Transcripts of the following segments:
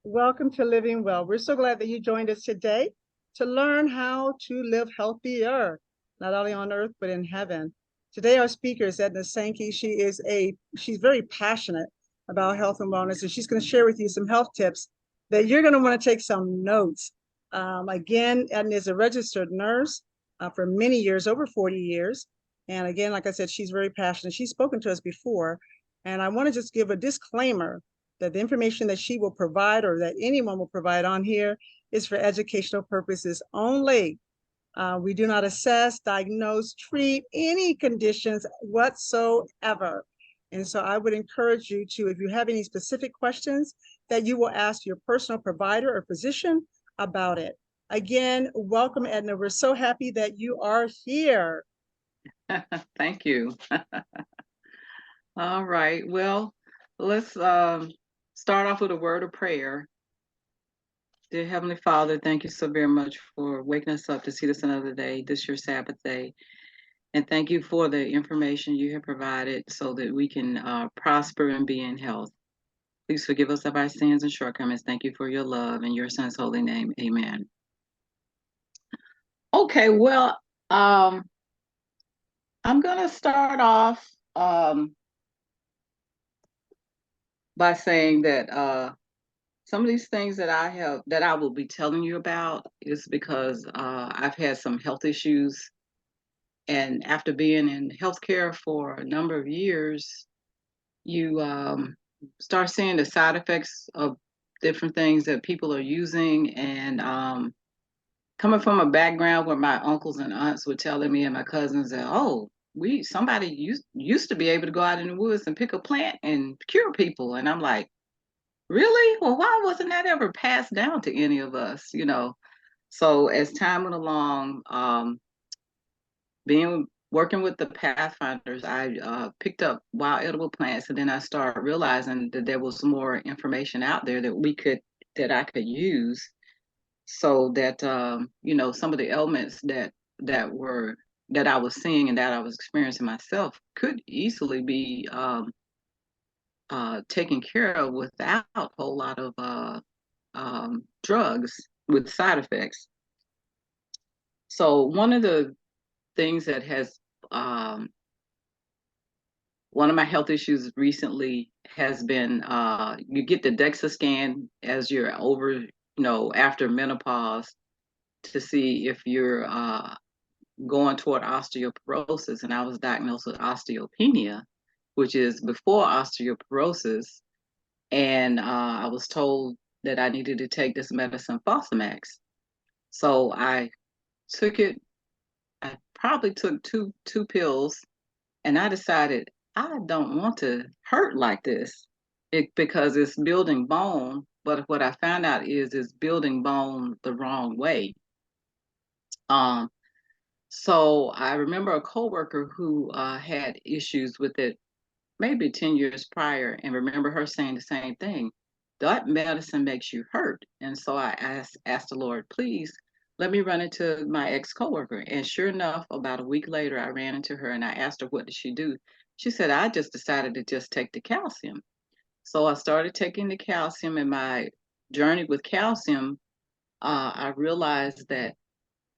Welcome to Living Well. We're so glad that you joined us today to learn how to live healthier, not only on earth, but in heaven. Today, our speaker is Edna Sankey. She's very passionate about health and wellness, and she's going to share with you some health tips that you're going to want to take some notes. Again, Edna is a registered nurse for many years, over 40 years. And again, like I said, she's very passionate. She's spoken to us before. And I want to just give a disclaimer that the information that she will provide or that anyone will provide on here is for educational purposes only. We do not assess, diagnose, treat any conditions whatsoever. And so I would encourage you to, if you have any specific questions, that you will ask your personal provider or physician about it. Again, welcome, Edna. We're so happy that you are here. Thank you. All right. Well, let's start off with a word of prayer. Dear Heavenly Father, thank you so very much for waking us up to see this another day, this your Sabbath day. And thank you for the information you have provided so that we can prosper and be in health. Please forgive us of our sins and shortcomings. Thank you for your love. In your son's holy name, amen. Okay, well, I'm going to start off by saying that some of these things that I will be telling you about is because I've had some health issues, and after being in healthcare for a number of years, you start seeing the side effects of different things that people are using, and coming from a background where my uncles and aunts were telling me and my cousins that, oh, somebody used to be able to go out in the woods and pick a plant and cure people, and I'm like, really? Well, why wasn't that ever passed down to any of us? So as time went along, being working with the Pathfinders, I picked up wild edible plants, and then I started realizing that there was more information out there that I could use, so that some of the ailments that were that I was seeing and that I was experiencing myself could easily be taken care of without a whole lot of drugs with side effects. So one of the things that has one of my health issues recently has been you get the DEXA scan as you're after menopause to see if you're going toward osteoporosis. And I was diagnosed with osteopenia, which is before osteoporosis. And I was told that I needed to take this medicine, Fosamax. So I took it. I probably took two pills, and I decided I don't want to hurt like this, because it's building bone. But what I found out is it's building bone the wrong way. Um, so I remember a coworker who had issues with it maybe 10 years prior, and remember her saying the same thing. That medicine makes you hurt. And so I asked the Lord, please let me run into my ex coworker. And sure enough, about a week later, I ran into her and I asked her, what did she do? She said, I just decided to just take the calcium. So I started taking the calcium. In my journey with calcium, I realized that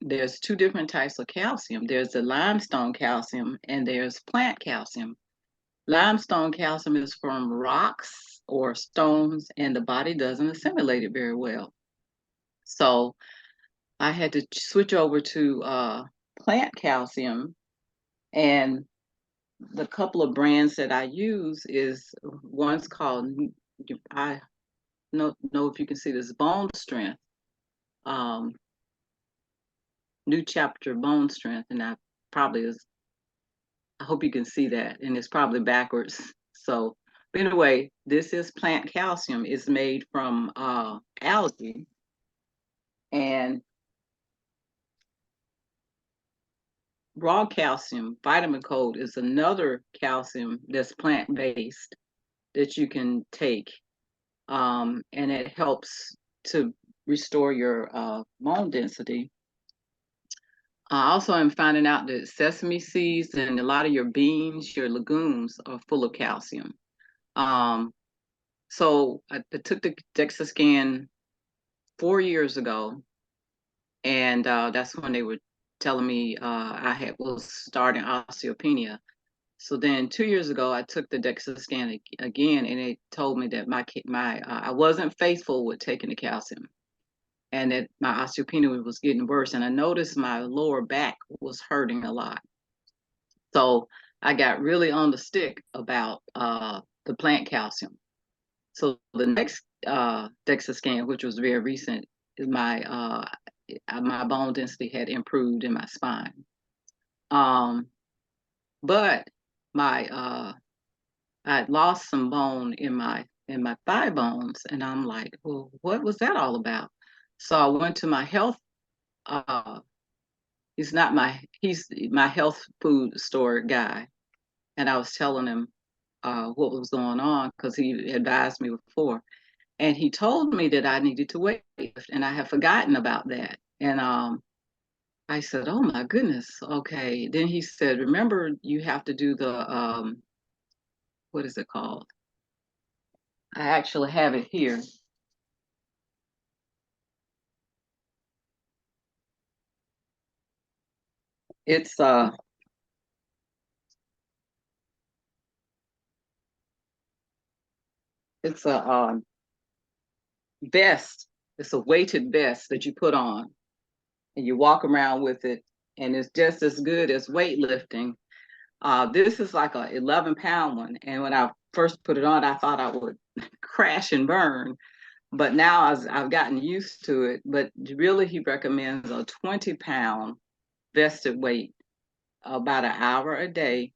there's two different types of calcium. There's the limestone calcium and there's plant calcium. Limestone calcium is from rocks or stones, and the body doesn't assimilate it very well. So I had to switch over to plant calcium, and the couple of brands that I use is one's called, I don't know if you can see this, Bone Strength, um, New Chapter Bone Strength, and I hope you can see that, and it's probably backwards. So anyway, this is plant calcium. It's made from algae, and raw calcium, vitamin cold, is another calcium that's plant based that you can take, and it helps to restore your bone density. I also am finding out that sesame seeds and a lot of your beans, your legumes, are full of calcium. Um, So I took the DEXA scan 4 years ago, and that's when they were telling me was starting osteopenia. So then 2 years ago, I took the DEXA scan again, and it told me that my I wasn't faithful with taking the calcium, and that my osteopenia was getting worse. And I noticed my lower back was hurting a lot. So I got really on the stick about the plant calcium. So the next DEXA scan, which was very recent, is my bone density had improved in my spine. But my I lost some bone in my thigh bones, and I'm like, well, what was that all about? So I went to my health. Uh, he's my health food store guy, and I was telling him what was going on because he advised me before, and he told me that I needed to weight lift, and I had forgotten about that. And I said, "Oh my goodness, okay." Then he said, "Remember, you have to do the what is it called?" I actually have it here. It's it's a vest. It's a weighted vest that you put on, and you walk around with it, and it's just as good as weightlifting. This is like a 11-pound one, and when I first put it on, I thought I would crash and burn. But now I've gotten used to it. But really, he recommends a 20-pound vested weight, about an hour a day,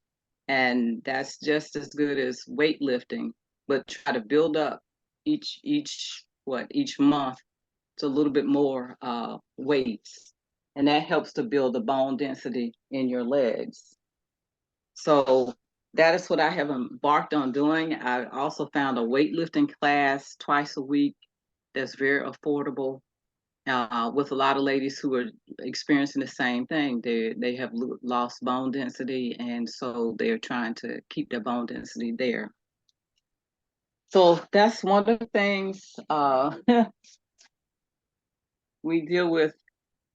and that's just as good as weightlifting. But try to build up each month to a little bit more weights, and that helps to build the bone density in your legs. So that is what I have embarked on doing. I also found a weightlifting class twice a week that's very affordable, with a lot of ladies who are experiencing the same thing. They have lost bone density, and so they're trying to keep their bone density there. So that's one of the things we deal with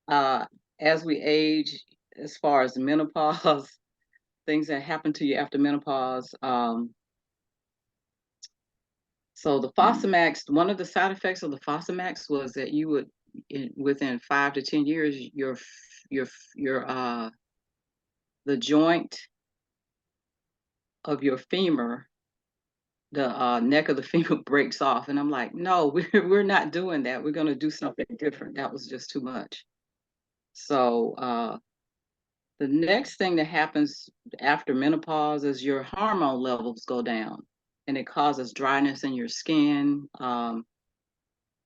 as we age, as far as menopause, things that happen to you after menopause. So the Fosamax, one of the side effects of the Fosamax was that you would, within 5 to 10 years, your the joint of your femur, the neck of the femur breaks off, and I'm like, no, we're not doing that. We're going to do something different. That was just too much. So the next thing that happens after menopause is your hormone levels go down, and it causes dryness in your skin,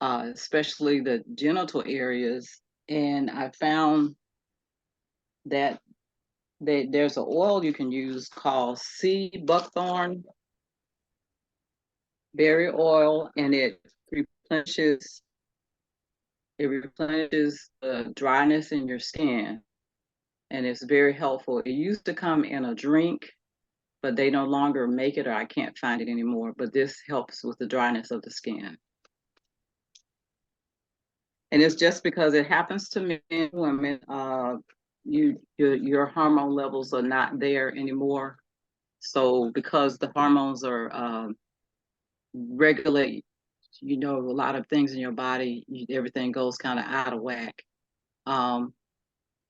especially the genital areas. And I found that there's an oil you can use called sea buckthorn berry oil, and replenishes replenishes the dryness in your skin, and it's very helpful. It used to come in a drink, but they no longer make it, or I can't find it anymore. But this helps with the dryness of the skin. And it's just because it happens to men and women. Your hormone levels are not there anymore. So because the hormones are regulate, a lot of things in your body, everything goes kind of out of whack. Um,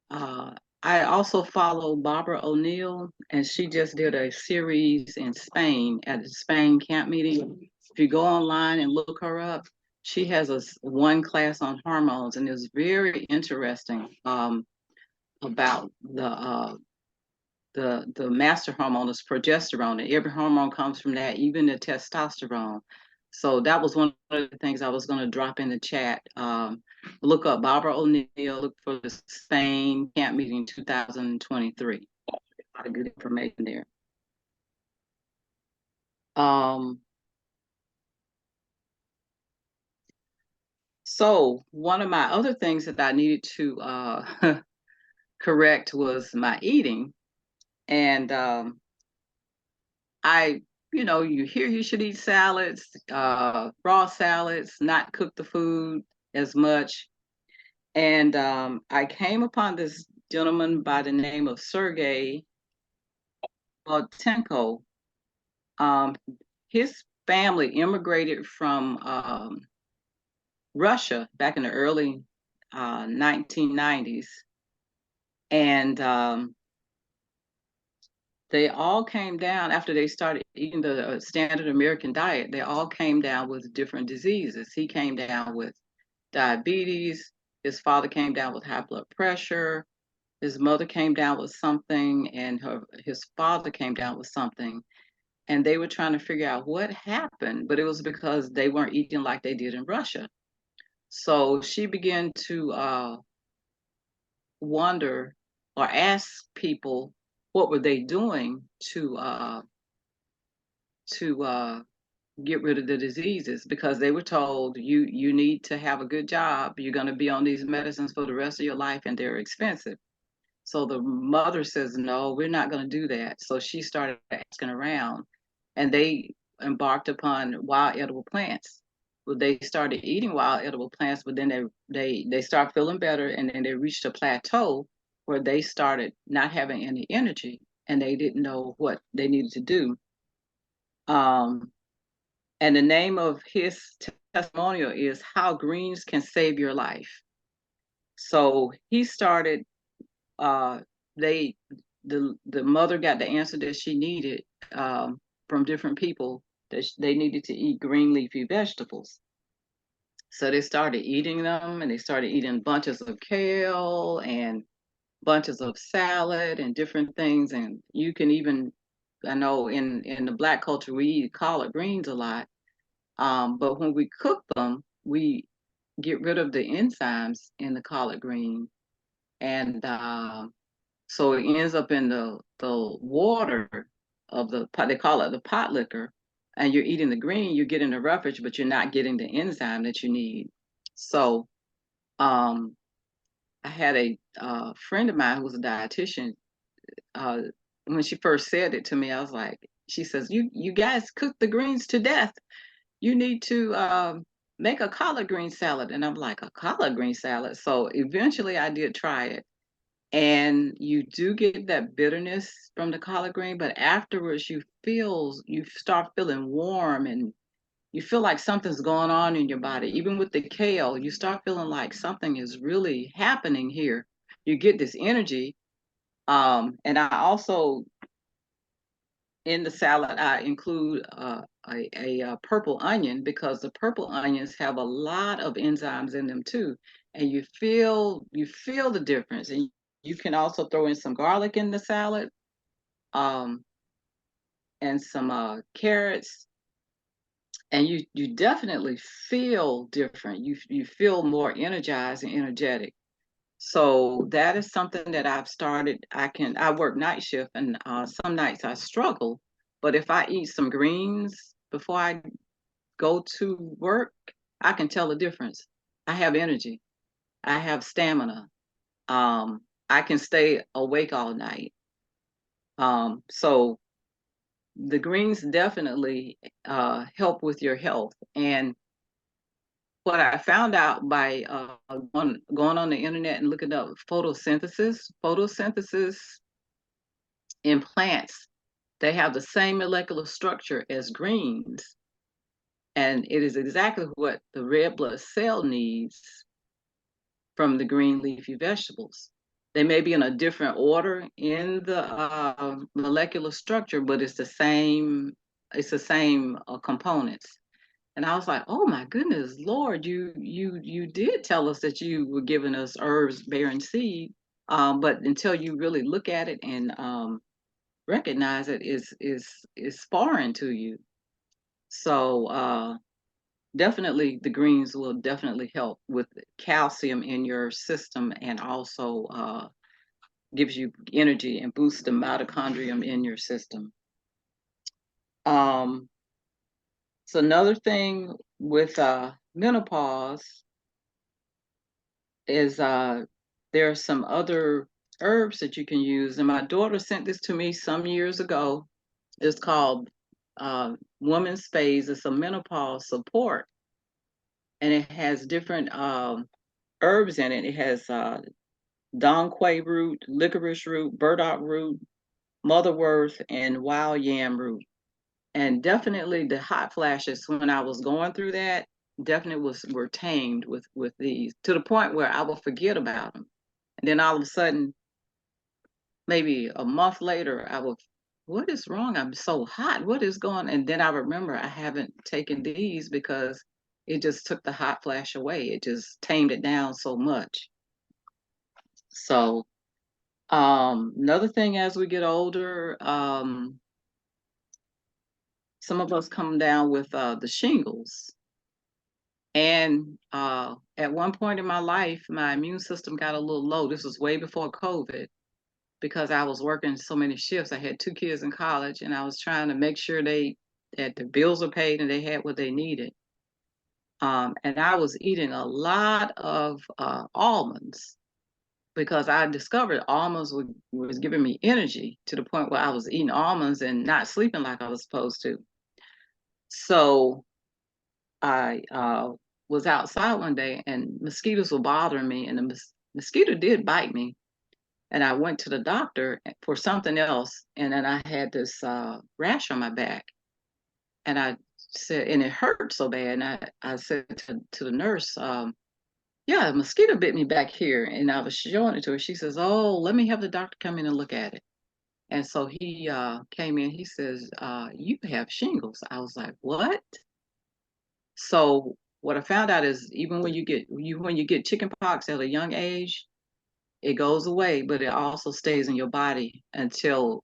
uh, I also follow Barbara O'Neill, and she just did a series in Spain at the Spain camp meeting. If you go online and look her up, she has one class on hormones, and it's very interesting, about the master hormone is progesterone, and every hormone comes from that, even the testosterone. So that was one of the things I was going to drop in the chat. Look up Barbara O'Neill, look for the Spain camp meeting 2023. A lot of good information there. So one of my other things that I needed to correct was my eating. And I you hear you should eat salads, raw salads, not cook the food as much. And I came upon this gentleman by the name of Sergey Tenko. Um, his family immigrated from Russia back in the early 1990s. And they all came down after they started eating the standard American diet. They all came down with different diseases. He came down with diabetes. His father came down with high blood pressure. His mother came down with something, and his father came down with something. And they were trying to figure out what happened, but it was because they weren't eating like they did in Russia. So she began to wonder or ask people what were they doing to get rid of the diseases, because they were told you need to have a good job. You're going to be on these medicines for the rest of your life, and they're expensive. So the mother says, no, we're not going to do that. So she started asking around, and they embarked upon wild edible plants. Well, they started eating wild edible plants, but then they start feeling better, and then they reached a plateau where they started not having any energy, and they didn't know what they needed to do. Um, and the name of his testimonial is How Greens Can Save Your Life. So he started uh, they the mother got the answer that she needed from different people, that they needed to eat green leafy vegetables. So they started eating them, and they started eating bunches of kale and bunches of salad and different things. And you can even, I know in the Black culture we eat collard greens a lot, but when we cook them, we get rid of the enzymes in the collard green, and so it ends up in the water of the pot. They call it the pot liquor, and you're eating the green. You're getting the roughage, but you're not getting the enzyme that you need. So um, I had a friend of mine who was a dietitian. Uh, when she first said it to me, I was like, she says, "You guys cook the greens to death. You need to make a collard green salad." And I'm like, "A collard green salad?" So eventually, I did try it, and you do get that bitterness from the collard green, but afterwards you start feeling warm, and you feel like something's going on in your body. Even with the kale, you start feeling like something is really happening here. You get this energy. And I also, in the salad, I include a purple onion, because the purple onions have a lot of enzymes in them too, and you feel the difference. And you can also throw in some garlic in the salad, um, and some carrots, and you definitely feel different. You feel more energized and energetic. So that is something that I've started. I work night shift, and some nights I struggle, but if I eat some greens before I go to work, I can tell the difference. I have energy. I have stamina. I can stay awake all night. So the greens definitely help with your health. And what I found out by going on the internet and looking up photosynthesis in plants, they have the same molecular structure as greens. And it is exactly what the red blood cell needs from the green leafy vegetables. They may be in a different order in the molecular structure, but it's the same. It's the same components. And I was like, "Oh my goodness, Lord, you did tell us that you were giving us herbs bearing seed, but until you really look at it and recognize it, is foreign to you." So definitely, the greens will definitely help with calcium in your system, and also gives you energy and boosts the mitochondrium in your system. Um, so another thing with menopause is there are some other herbs that you can use. And my daughter sent this to me some years ago. It's called woman's phase. It's a menopause support, and it has different herbs in it. It has Dong Quai root, licorice root, burdock root, motherworth, and wild yam root. And definitely the hot flashes when I was going through that definitely were tamed with these, to the point where I will forget about them. And then all of a sudden, maybe a month later, I will, what is wrong? I'm so hot. What is going? And then I remember I haven't taken these because it just took the hot flash away. It just tamed it down so much. So another thing, as we get older, some of us come down with the shingles. And at one point in my life, my immune system got a little low. This was way before COVID, because I was working so many shifts. I had two kids in college, and I was trying to make sure that the bills were paid and they had what they needed. And I was eating a lot of almonds, because I discovered almonds was giving me energy, to the point where I was eating almonds and not sleeping like I was supposed to. So I was outside one day, and mosquitoes were bothering me, and the mosquito did bite me. And I went to the doctor for something else, and then I had this rash on my back. And I said, and it hurt so bad. And I said to the nurse, yeah, a mosquito bit me back here. And I was showing it to her. She says, oh, let me have the doctor come in and look at it. And so he came in. He says, you have shingles. I was like, what? So what I found out is, even when you get chicken pox at a young age, it goes away, but it also stays in your body until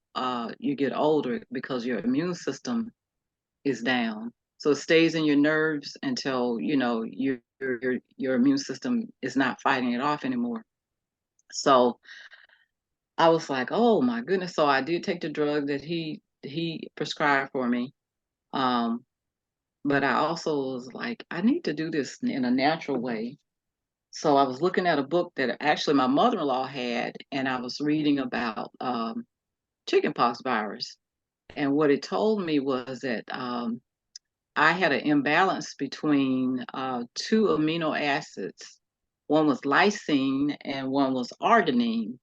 you get older, because your immune system is down. So it stays in your nerves until your immune system is not fighting it off anymore. So I was like, oh my goodness. So I did take the drug that he prescribed for me. Um, but I also was like, I need to do this in a natural way. So I was looking at a book that actually my mother-in-law had, and I was reading about chickenpox virus. And what it told me was that I had an imbalance between two amino acids. One was lysine and one was arginine.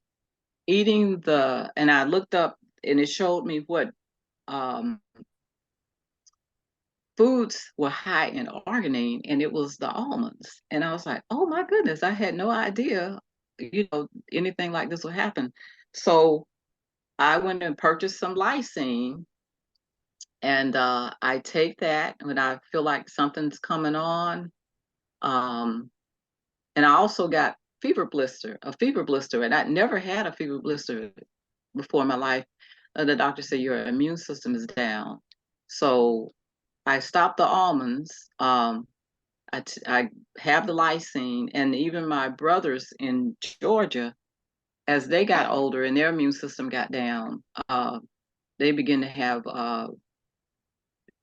And I looked up, and it showed me what um, foods were high in arginine, and it was the almonds. And I was like, oh my goodness, I had no idea, anything like this would happen. So I went and purchased some lysine, and I take that when I feel like something's coming on. Um, and I also got a fever blister, and I never had a fever blister before in my life. The doctor said your immune system is down. So I stopped the almonds. I have the lysine, and even my brothers in Georgia, as they got older and their immune system got down, they began to have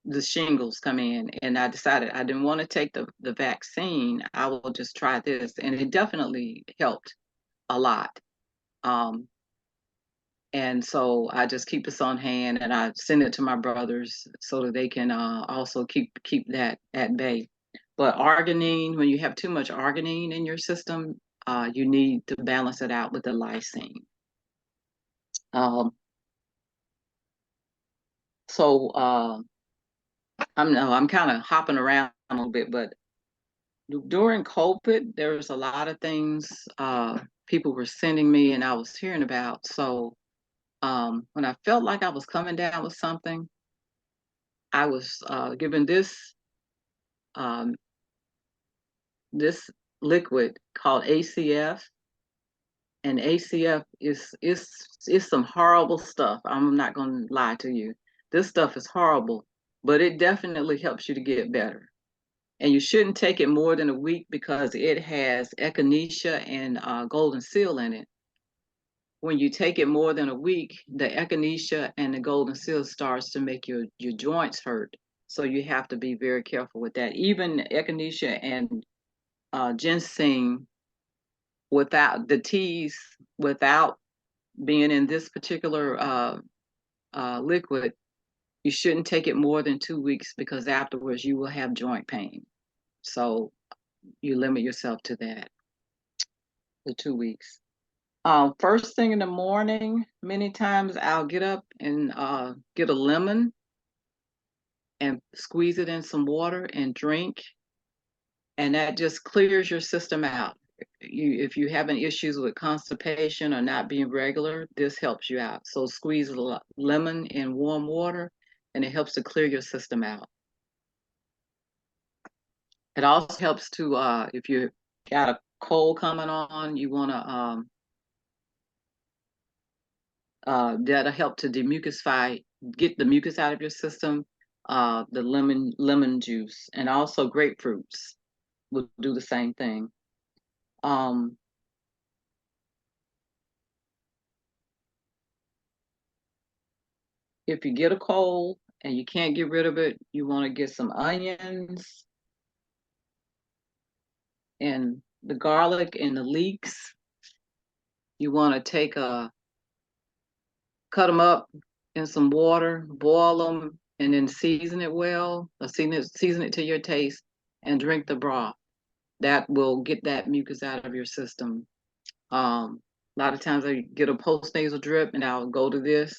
the shingles come in. And I decided I didn't want to take the vaccine. I will just try this. And it definitely helped a lot. Um, and so I just keep this on hand, and I send it to my brothers so that they can also keep that at bay. But arginine, when you have too much arginine in your system, you need to balance it out with the lysine. Um, so I'm kind of hopping around a little bit, but during COVID, there was a lot of things people were sending me, and I was hearing about. So when I felt like I was coming down with something, I was given um, this liquid called ACF, and ACF is some horrible stuff. I'm not going to lie to you. This stuff is horrible, but it definitely helps you to get better. And you shouldn't take it more than a week, because it has echinacea and golden seal in it. When you take it more than a week, the echinacea and the golden seal starts to make your joints hurt. So you have to be very careful with that. Even echinacea and ginseng, without the teas, without being in this particular liquid, You shouldn't take it more than 2 weeks because afterwards you will have joint pain. So you limit yourself to that, the 2 weeks. First thing in the morning, many times I'll get up and get a lemon and squeeze it in some water and drink, and that just clears your system out. If you're having issues with constipation or not being regular, this helps you out. So squeeze a lemon in warm water, and it helps to clear your system out. It also helps to if you got a cold coming on, you want to that'll help to demucusify, get the mucus out of your system. The lemon juice and also grapefruits will do the same thing. Um, if you get a cold and you can't get rid of it, you want to get some onions and the garlic and the leeks. You want to cut them up in some water, boil them, and then season it well, or season it to your taste, and drink the broth. That will get that mucus out of your system. A lot of times I get a post-nasal drip and I'll go to this,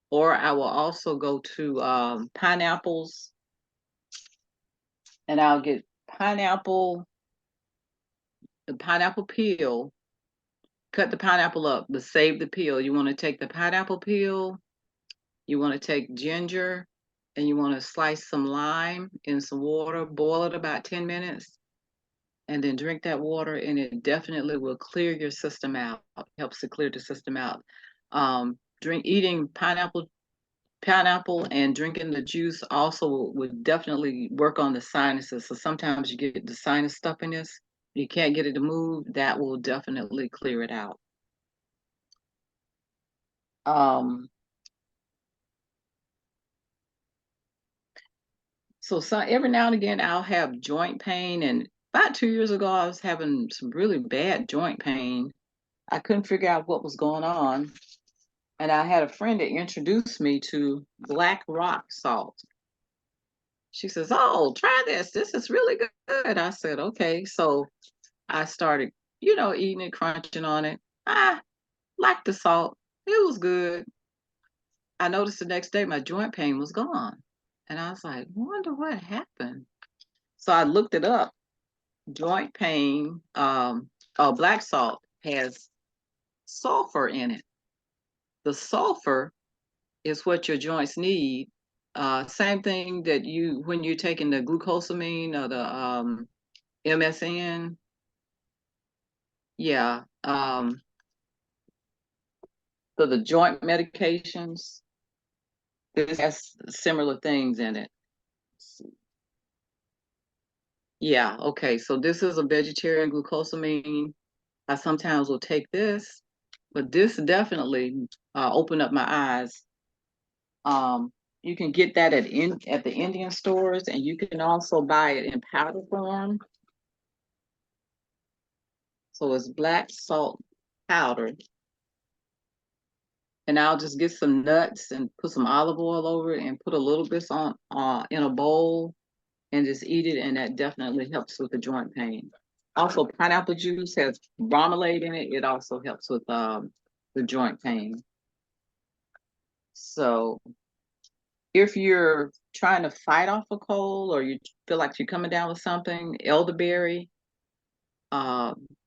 or I will also go to pineapples and I'll get the pineapple peel, cut the pineapple up, but save the peel. You want to take the pineapple peel, you want to take ginger, and you want to slice some lime in some water, boil it about 10 minutes, and then drink that water, and it definitely will clear your system out. Helps to clear the system out. Eating pineapple and drinking the juice also would definitely work on the sinuses. So sometimes you get the sinus stuffiness, you can't get it to move. That will definitely clear it out. So every now and again I'll have joint pain, and about 2 years ago I was having some really bad joint pain. I couldn't figure out what was going on. And I had a friend that introduced me to black rock salt. She says, "Oh, try this. This is really good." I said, "Okay." So I started, eating it, crunching on it. I liked the salt. It was good. I noticed the next day my joint pain was gone. And I was like, wonder what happened. So I looked it up. Joint pain, black salt has sulfur in it. The sulfur is what your joints need. Same thing that when you're taking the glucosamine or the MSN. Yeah. So the joint medications, this has similar things in it. Yeah, okay. So this is a vegetarian glucosamine. I sometimes will take this, but this definitely opened up my eyes. You can get that at the Indian stores, and you can also buy it in powder form. So it's black salt powder. And I'll just get some nuts and put some olive oil over it and put a little bit on in a bowl and just eat it, and that definitely helps with the joint pain. Also, pineapple juice has bromelain in it. It also helps with the joint pain. So if you're trying to fight off a cold or you feel like you're coming down with something, elderberry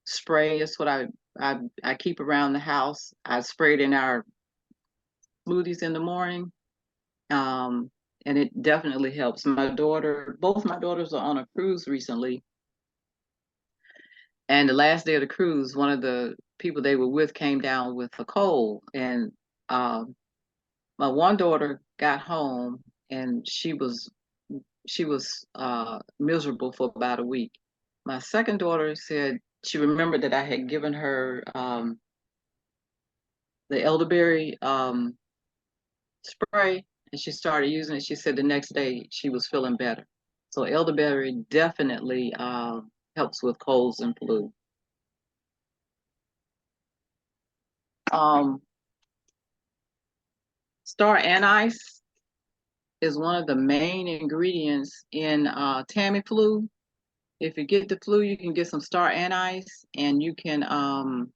spray is what I keep around the house. I spray it in our smoothies in the morning. And it definitely helps. Both my daughters are on a cruise recently. And the last day of the cruise, one of the people they were with came down with a cold. And my one daughter got home and she was miserable for about a week. My second daughter said she remembered that I had given her the elderberry spray, and she started using it. She said the next day she was feeling better. So elderberry definitely helps with colds and flu. Star anise is one of the main ingredients in Tamiflu. If you get the flu, you can get some star anise, and you can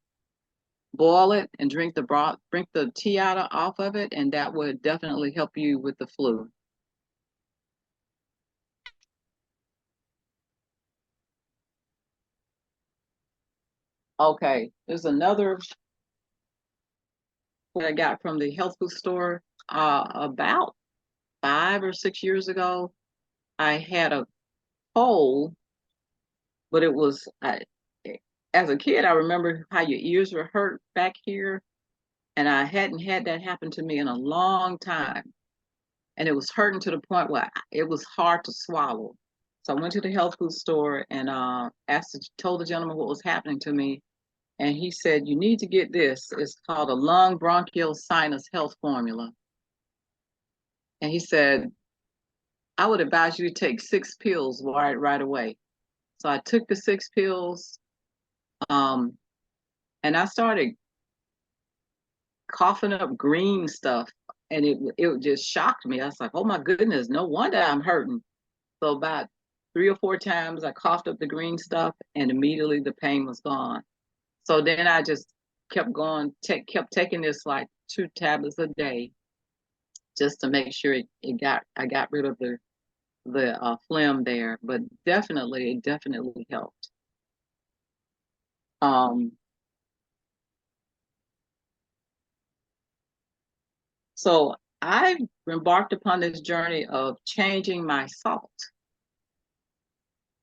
boil it and drink the broth, drink the tea off of it, and that would definitely help you with the flu. Okay, there's another what I got from the health food store about 5 or 6 years ago. I had a cold, but it was as a kid. I remember how your ears were hurt back here, and I hadn't had that happen to me in a long time, and it was hurting to the point where it was hard to swallow. So I went to the health food store and told the gentleman what was happening to me, and he said, "You need to get this. It's called a lung bronchial sinus health formula." And he said, "I would advise you to take 6 pills right away." So I took the 6 pills, um, and I started coughing up green stuff, and it just shocked me. I was like, "Oh my goodness, no wonder I'm hurting." So about 3 or 4 times, I coughed up the green stuff, and immediately the pain was gone. So then I just kept going, kept taking this like 2 tablets a day, just to make sure I got rid of the phlegm there. But definitely, it definitely helped. Um, so I embarked upon this journey of changing my salt.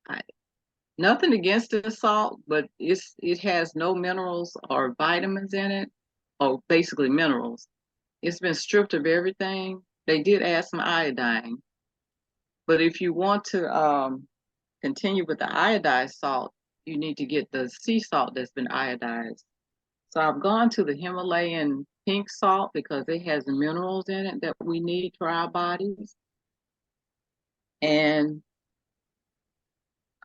I, Nothing against the salt, but it has no minerals or vitamins in it, or basically minerals. It's been stripped of everything. They did add some iodine, but if you want to continue with the iodized salt, you need to get the sea salt that's been iodized. So I've gone to the Himalayan pink salt because it has the minerals in it that we need for our bodies. And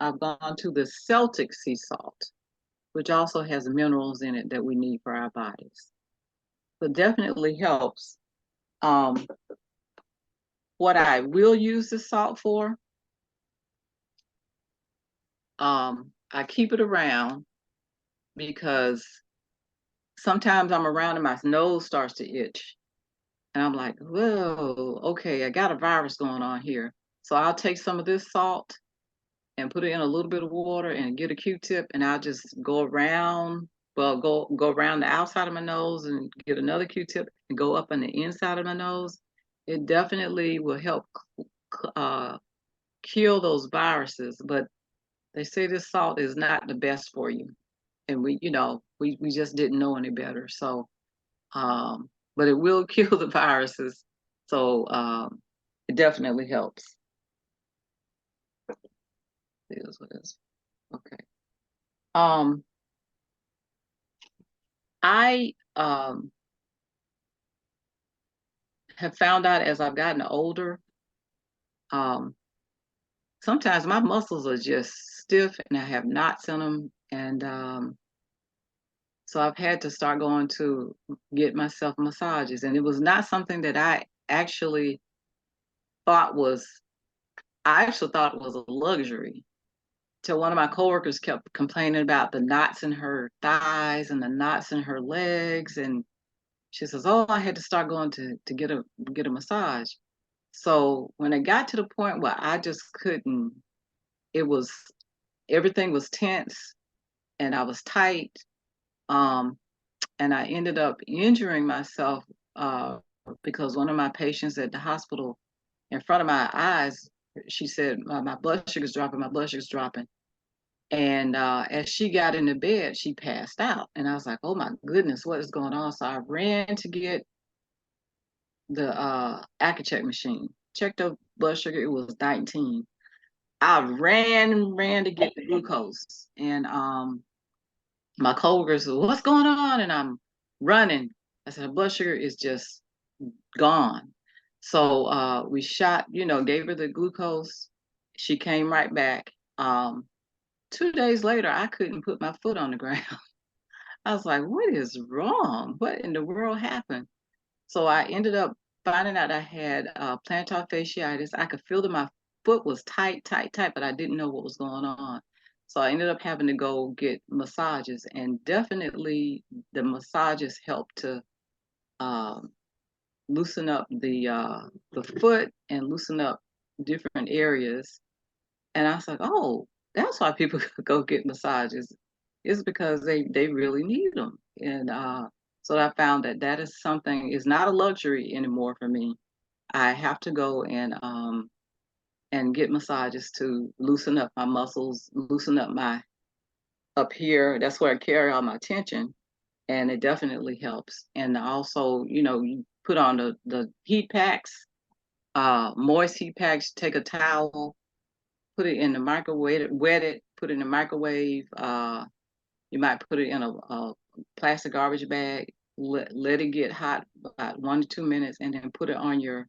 I've gone to the Celtic sea salt, which also has minerals in it that we need for our bodies. So definitely helps. Um, what I will use the salt for, I keep it around because sometimes I'm around and my nose starts to itch. And I'm like, whoa, okay, I got a virus going on here. So I'll take some of this salt and put it in a little bit of water and get a Q-tip, and I'll just go around, well, go around the outside of my nose and get another Q-tip and go up on the inside of my nose. It definitely will help uh, kill those viruses, but they say this salt is not the best for you. And we just didn't know any better. So, but it will kill the viruses. So it definitely helps. It is what it is. Okay. Um, I have found out as I've gotten older, um, sometimes my muscles are just stiff and I have knots in them. And so I've had to start going to get myself massages. And it was not something that thought was, I actually thought it was a luxury. Till one of my coworkers kept complaining about the knots in her thighs and the knots in her legs. And she says, "Oh, I had to start going to get a massage." So when it got to the point where I just couldn't, it was everything was tense and I was tight. Um, and I ended up injuring myself because one of my patients at the hospital, in front of my eyes, she said, my blood sugar's dropping, my blood sugar's dropping. And as she got into bed, she passed out. And I was like, oh my goodness, what is going on? So I ran to get the Accu-Check machine, checked her blood sugar, it was 19. I ran and ran to get the glucose. And my coworker said, "What's going on?" And I'm running. I said, "Her blood sugar is just gone." So we shot, gave her the glucose. She came right back. 2 days later, I couldn't put my foot on the ground. I was like, what is wrong? What in the world happened? So I ended up finding out I had plantar fasciitis. I could feel that my foot was tight, tight, tight, but I didn't know what was going on. So I ended up having to go get massages, and definitely the massages helped to um, loosen up the foot and loosen up different areas. And I was like, oh, that's why people go get massages. It's because they really need them. And so I found that that is something is not a luxury anymore for me. I have to go and get massages to loosen up my muscles, loosen up my up here. That's where I carry all my tension, and it definitely helps. And also, you put on the heat packs, moist heat packs. Take a towel, put it in the microwave, wet it, put it in the microwave. You might put it in a plastic garbage bag, let it get hot about 1 to 2 minutes, and then put it on your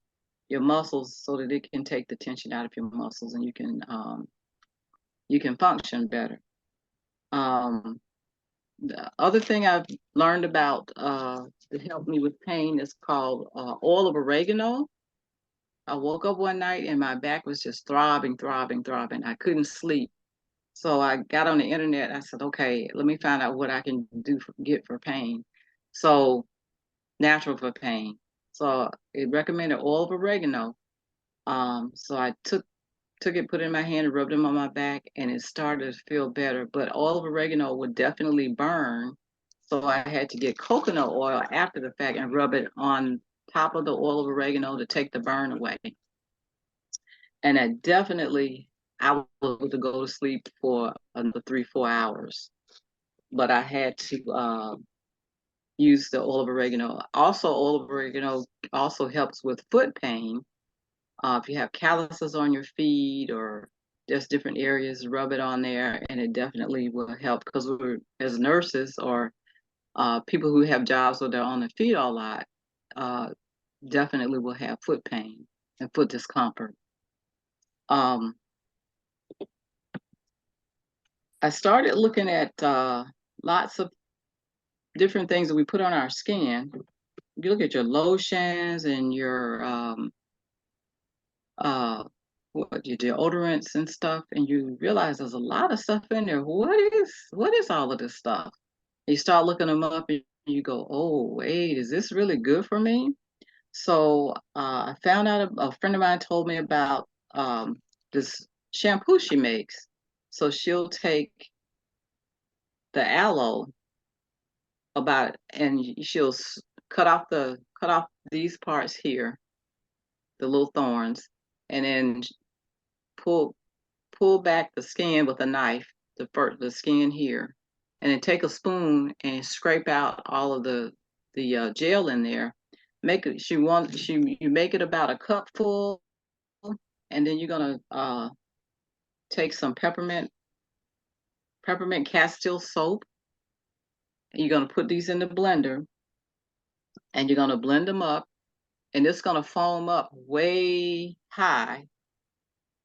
muscles so that it can take the tension out of your muscles, and you can function better. Um, the other thing I've learned about to help me with pain is called oil of oregano. I woke up one night and my back was just throbbing, throbbing, throbbing. I couldn't sleep. So I got on the internet. I said, okay, let me find out what I can get for pain. So natural for pain. So it recommended oil of oregano. So I took it, put it in my hand, and rubbed it on my back, and it started to feel better. But oil of oregano would definitely burn. So I had to get coconut oil after the fact and rub it on top of the oil of oregano to take the burn away. And I was able to go to sleep for another 3, 4 hours. But I had to use the oil of oregano. Also, oil of oregano also helps with foot pain. If you have calluses on your feet or just different areas, rub it on there, and it definitely will help. Because we're as nurses or people who have jobs where they're on their feet a lot, uh, definitely will have foot pain and foot discomfort. Um, I started looking at lots of different things that we put on our skin. You look at your lotions and your uh, your deodorants and stuff, and you realize there's a lot of stuff in there. What is all of this stuff? You start looking them up, and you go, oh wait, is this really good for me? So I found out a friend of mine told me about this shampoo she makes. So she'll take the aloe about, and she'll cut off these parts here, the little thorns, and then pull pull back the skin with a knife, the skin here, and then take a spoon and scrape out all of the gel in there. Make it. You make it about a cup full, and then you're gonna take some peppermint castile soap. And you're gonna put these in the blender, and you're gonna blend them up, and it's gonna foam up way high,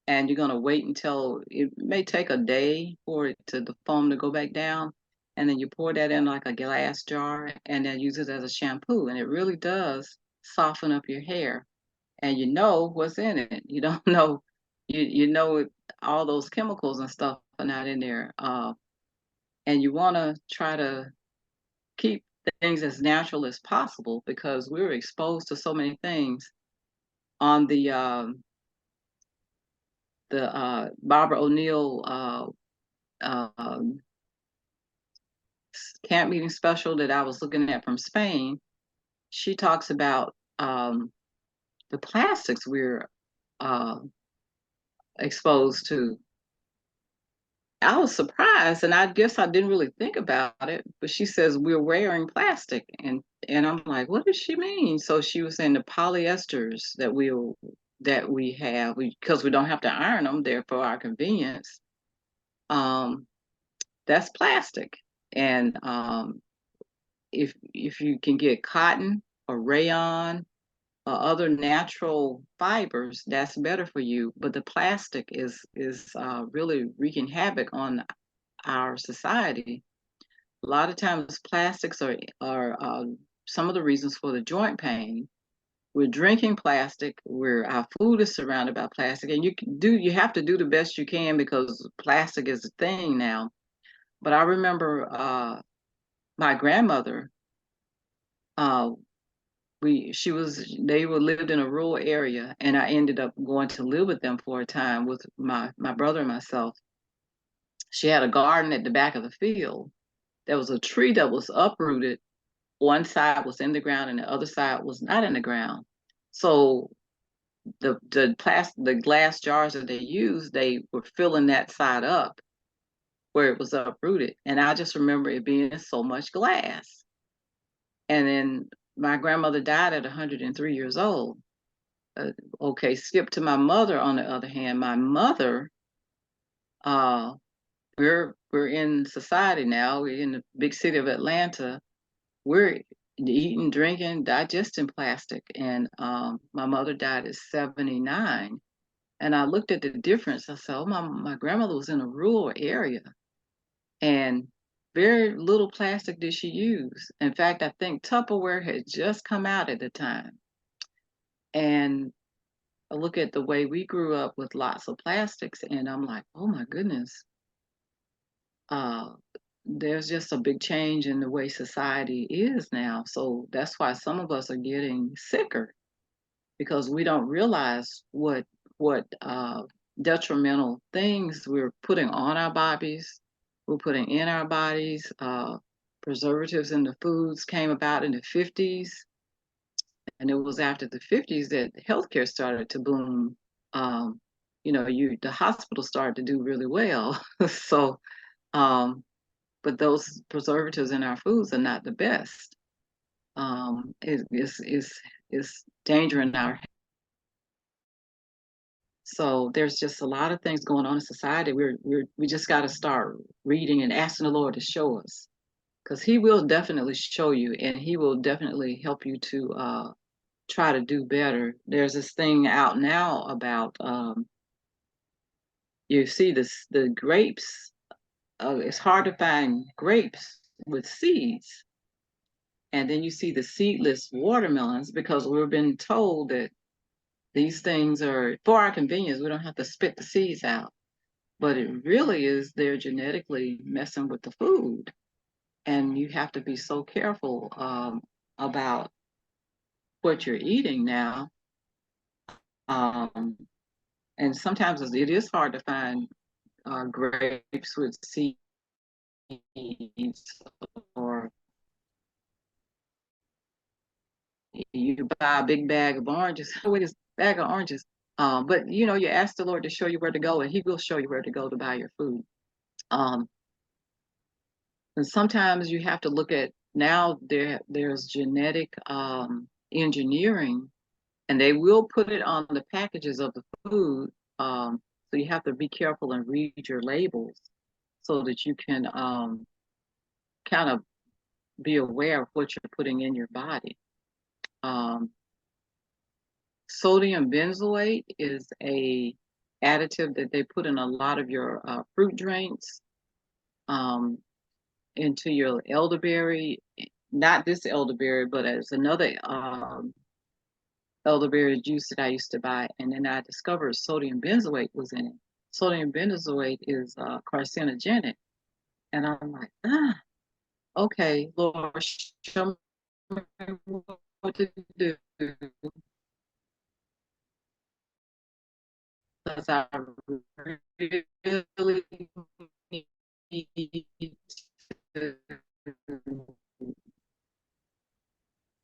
and you're going to wait until it may take a day for it to the foam to go back down, and then you pour that in like a glass jar and then use it as a shampoo, and it really does soften up your hair. And you know what's in it. You don't know, you know all those chemicals and stuff are not in there. And you want to try to keep things as natural as possible because we're exposed to so many things on the Barbara O'Neill camp meeting special that I was looking at from Spain. She talks about the plastics we're uh, exposed to. I was surprised, and I guess I didn't really think about it. But she says we're wearing plastic, and I'm like, what does she mean? So she was saying the polyesters that we have because we don't have to iron them, they're for our convenience. Um, that's plastic, and if you can get cotton or rayon or other natural fibers, that's better for you. But the plastic is really wreaking havoc on our society. A lot of times, plastics are some of the reasons for the joint pain. we're drinking plastic. Our food is surrounded by plastic, and you have to do the best you can because plastic is a thing now. But I remember my grandmother. Uh, they were lived in a rural area, and I ended up going to live with them for a time with my brother and myself. She had a garden at the back of the field. There was a tree that was uprooted. One side was in the ground, and the other side was not in the ground. So the glass jars that they used, they were filling that side up where it was uprooted. And I just remember it being so much glass. And then my grandmother died at 103 years old. Okay, skip to my mother. On the other hand, my mother, uh, we're in society now. We're in the big city of Atlanta. We're eating, drinking, digesting plastic. And my mother died at 79. And I looked at the difference. I said, oh, my grandmother was in a rural area, and very little plastic did she use. In fact, I think Tupperware had just come out at the time. And I look at the way we grew up with lots of plastics, and I'm like, oh my goodness, uh, there's just a big change in the way society is now. So that's why some of us are getting sicker because we don't realize what detrimental things we're putting on our bodies, we're putting in our bodies. Preservatives in the foods came about in the 50s, and it was after the 50s that healthcare started to boom. Um, the hospital started to do really well. So, um, but those preservatives in our foods are not the best. It's danger in our. So there's just a lot of things going on in society. We just got to start reading and asking the Lord to show us, because He will definitely show you, and He will definitely help you to try to do better. There's this thing out now about you see the grapes. It's hard to find grapes with seeds, and then you see the seedless watermelons because we've been told that these things are for our convenience. We don't have to spit the seeds out, but it really is they're genetically messing with the food, and you have to be so careful about what you're eating now. Um, and sometimes it is hard to find grapes with seeds, or you buy a big bag of oranges. With this bag of oranges, but you ask the Lord to show you where to go, and He will show you where to go to buy your food. Um, and sometimes you have to look at now there's genetic engineering, and they will put it on the packages of the food. So you have to be careful and read your labels so that you can kind of be aware of what you're putting in your body. Um, Sodium benzoate is a additive that they put in a lot of your fruit drinks, into your elderberry. Not this elderberry, but as another elderberry juice that I used to buy, and then I discovered sodium benzoate was in it. Sodium benzoate is carcinogenic, and I'm like, okay, Lord, show me what to do, because really need to,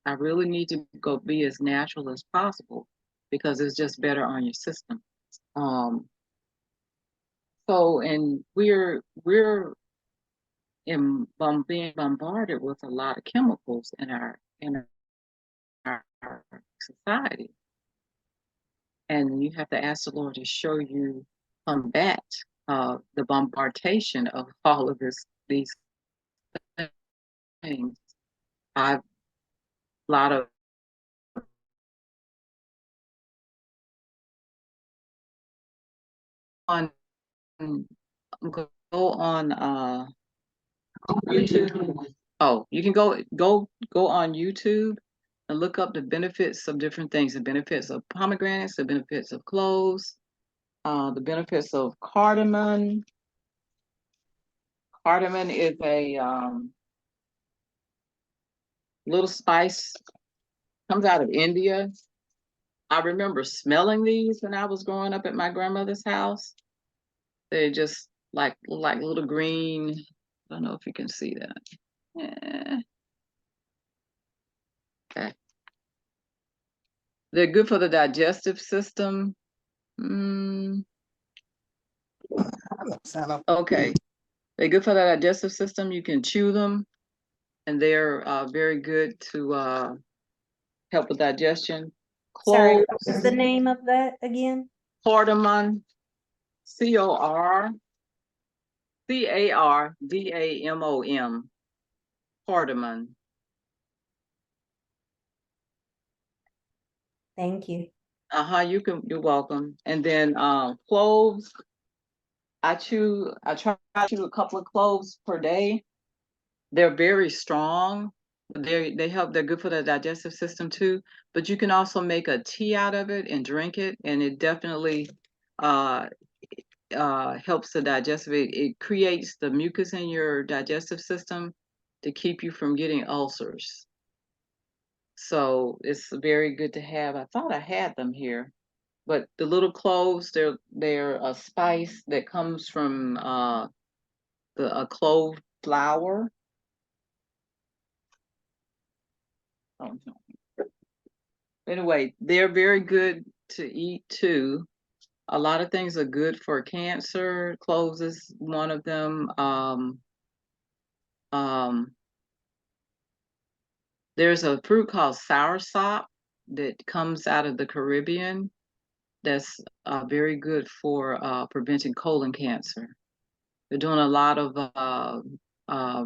I really need to go be as natural as possible because it's just better on your system. Um, and we're being bombarded with a lot of chemicals in our society, and you have to ask the Lord to show you combat the bombardation of all of these things. I've a lot of on go on YouTube. Oh, you can go on YouTube and look up the benefits of different things, the benefits of pomegranates, the benefits of cloves, the benefits of cardamom. Cardamom is a little spice, comes out of India. I remember smelling these when I was growing up at my grandmother's house. They're just like little green. I don't know if you can see that. Yeah. Okay. They're good for the digestive system. Okay. They're good for the digestive system. You can chew them, and they're very good to help with digestion. Sorry, Cloves, what was the name of that again? cardamom, Cardamom, cardamom. Thank you. You're welcome. And then cloves, I try to chew a couple of cloves per day. They're very strong. They're good for the digestive system too. But you can also make a tea out of it and drink it, and it definitely uh helps the digestive. It creates the mucus in your digestive system to keep you from getting ulcers. So it's very good to have. I thought I had them here, but the little cloves, they're a spice that comes from a clove flower. Oh, no. Anyway, they're very good to eat too. A lot of things are good for cancer. Cloves is one of them. Um, there's a fruit called soursop that comes out of the Caribbean that's very good for preventing colon cancer. They're doing a lot of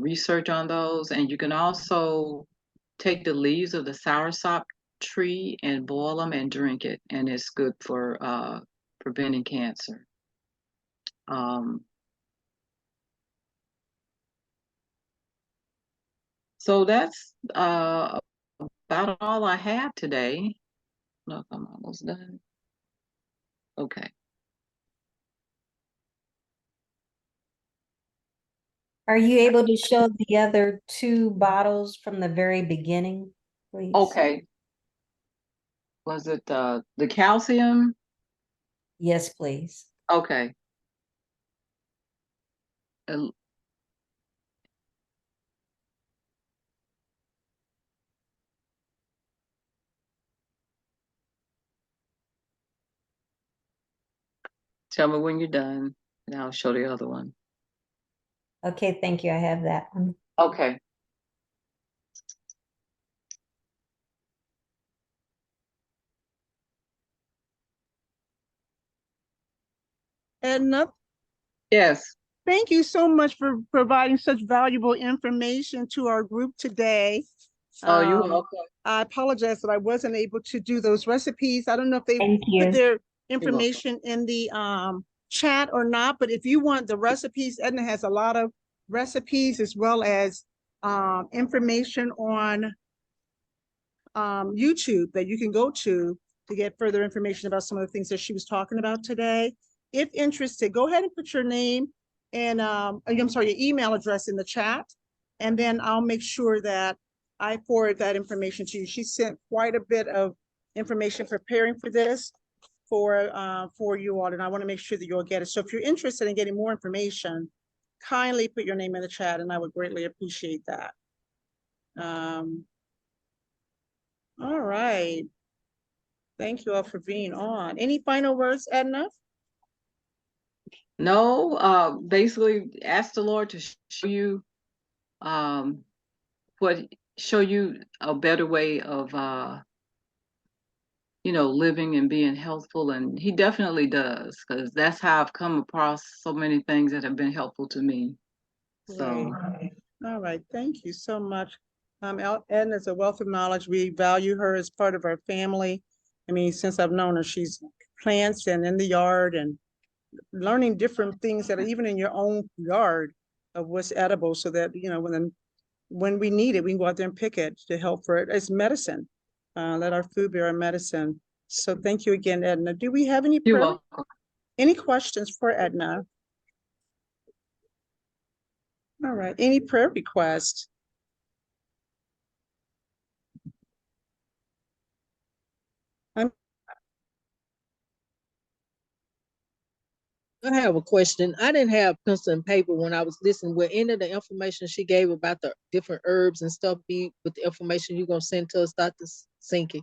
research on those, and you can also take the leaves of the soursop tree and boil them and drink it, and it's good for preventing cancer. So that's about all I have today. Look, I'm almost done. Okay. Are you able to show the other two bottles from the very beginning, please? Okay. Was it the calcium? Yes, please. Okay. Uh, Tell me when you're done, and I'll show the other one. Okay, thank you. I have that one. Okay. Edna, Yes. thank you so much for providing such valuable information to our group today. Oh, you're welcome. I apologize that I wasn't able to do those recipes. I don't know if they Thank put you. their information in the chat or not, but if you want the recipes, Edna has a lot of recipes as well as information on YouTube that you can go to get further information about some of the things that she was talking about today. If interested, go ahead and put your name and I'm sorry, your email address in the chat, and then I'll make sure that I forward that information to you. She sent quite a bit of information preparing for this for you all, and I want to make sure that you'll get it. So if you're interested in getting more information, kindly put your name in the chat, and I would greatly appreciate that. All right. Thank you all for being on. Any final words, Edna? No, basically ask the Lord to show you show you a better way of living and being healthful, and he definitely does, because that's how I've come across so many things that have been helpful to me. So Great. All right, thank you so much. Edna is a wealth of knowledge. We value her as part of our family. I mean, since I've known her, she's plants and in the yard and learning different things that are even in your own yard of what's edible, so that when we need it, we can go out there and pick it to help for it. It's medicine. Let our food be our medicine. So thank you again, Edna. Do we have any You're prayer, welcome. any questions for Edna? All right, any prayer requests? I have a question. I didn't have pencil and paper when I was listening. Will any of the information she gave about the different herbs and stuff be with the information you're gonna send to us, Dr. Sankey?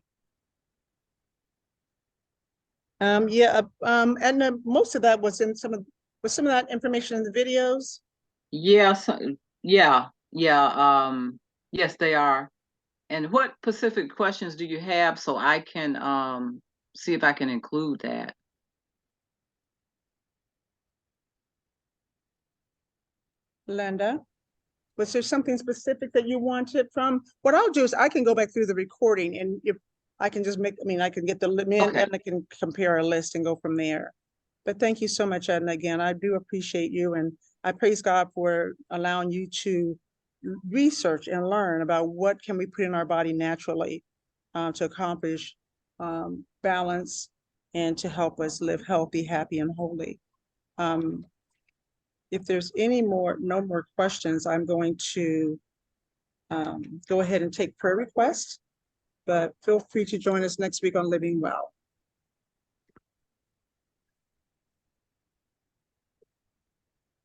Edna, most of that was in was some of that information in the videos? Yes, yes, they are. And what specific questions do you have so I can see if I can include that? Linda, was there something specific that you wanted from? What I'll do is I can go back through the recording, and if I can just make, I mean, I can get me and Okay. Edna can compare a list and go from there. But thank you so much, Edna. Again, I do appreciate you, and I praise God for allowing you to research and learn about what can we put in our body naturally to accomplish balance and to help us live healthy, happy, and holy. If there's no more questions, I'm going to go ahead and take prayer requests, but feel free to join us next week on Living Well.